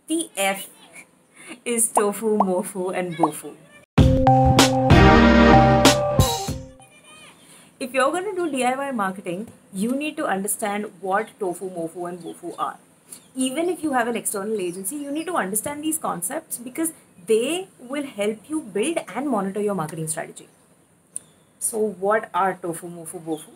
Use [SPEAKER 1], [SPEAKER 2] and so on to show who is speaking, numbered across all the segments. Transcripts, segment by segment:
[SPEAKER 1] The F is tofu, mofu, and bofu. If you're going to do DIY marketing, you need to understand what tofu, mofu, and bofu are. Even if you have an external agency, you need to understand these concepts because they will help you build and monitor your marketing strategy. So, what are tofu, mofu, bofu?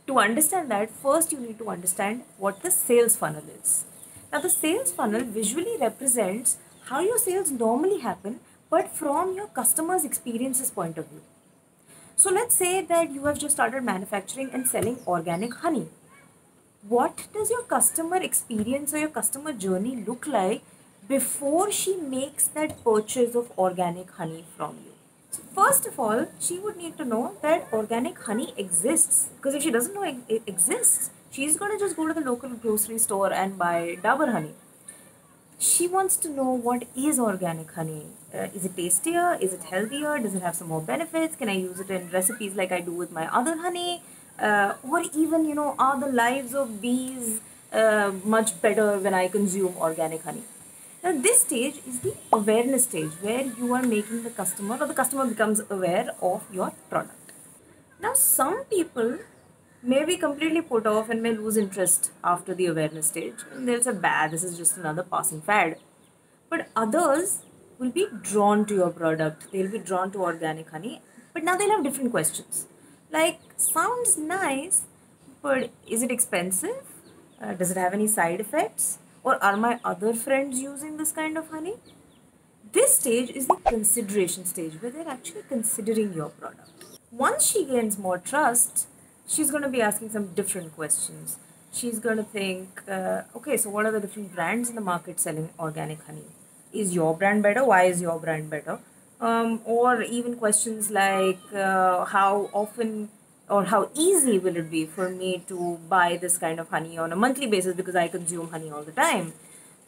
[SPEAKER 1] To understand that, first you need to understand what the sales funnel is. Now, the sales funnel visually represents how your sales normally happen, but from your customer's experiences point of view. So, let's say that you have just started manufacturing and selling organic honey. What does your customer experience or your customer journey look like before she makes that purchase of organic honey from you? So first of all, she would need to know that organic honey exists. Because if she doesn't know it exists, she's going to just go to the local grocery store and buy Dabur honey. She wants to know what is organic honey. Is it tastier? Is it healthier? Does it have some more benefits? Can I use it in recipes like I do with my other honey? Or even, are the lives of bees much better when I consume organic honey? Now, this stage is the awareness stage where you are making the customer or the customer becomes aware of your product. Now, some people may be completely put off and may lose interest after the awareness stage. And they'll say, bah, this is just another passing fad. But others will be drawn to your product. They'll be drawn to organic honey. But now they'll have different questions. Like, sounds nice, but is it expensive? Does it have any side effects? Or are my other friends using this kind of honey? This stage is the consideration stage where they're actually considering your product. Once she gains more trust, she's going to be asking some different questions. She's going to think, okay, so what are the different brands in the market selling organic honey? Is your brand better? Why is your brand better? Or even questions like how often or how easy will it be for me to buy this kind of honey on a monthly basis because I consume honey all the time.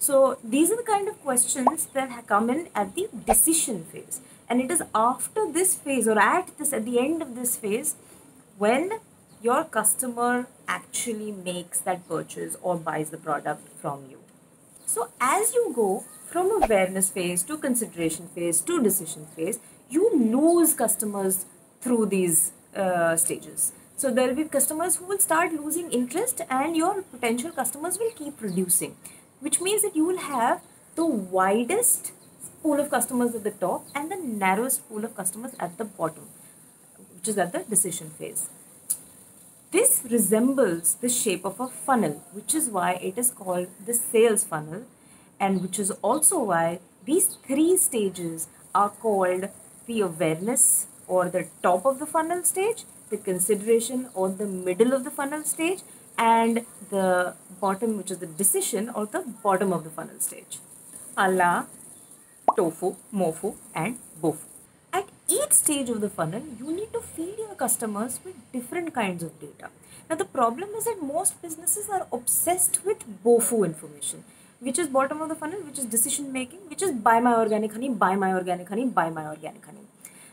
[SPEAKER 1] So these are the kind of questions that come in at the decision phase. And it is after this phase or at the end of this phase when your customer actually makes that purchase or buys the product from you. So as you go from awareness phase to consideration phase to decision phase, you lose customers through these stages. So there will be customers who will start losing interest and your potential customers will keep reducing, which means that you will have the widest pool of customers at the top and the narrowest pool of customers at the bottom, which is at the decision phase. This resembles the shape of a funnel, which is why it is called the sales funnel, and which is also why these three stages are called the awareness or the top of the funnel stage, the consideration or the middle of the funnel stage, and the bottom, which is the decision or the bottom of the funnel stage. Allah, tofu, mofu, and bofu. At each stage of the funnel, you need to feed your customers with different kinds of data. Now, the problem is that most businesses are obsessed with BOFU information, which is bottom of the funnel, which is decision making, which is buy my organic honey, buy my organic honey, buy my organic honey.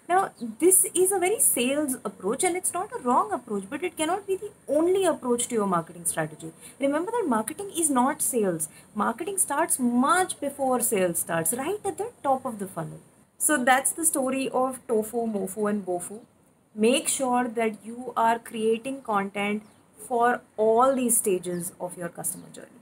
[SPEAKER 1] Now, this is a very sales approach and it's not a wrong approach, but it cannot be the only approach to your marketing strategy. Remember that marketing is not sales. Marketing starts much before sales starts, right at the top of the funnel. So that's the story of tofu, mofu, and bofu. Make sure that you are creating content for all these stages of your customer journey.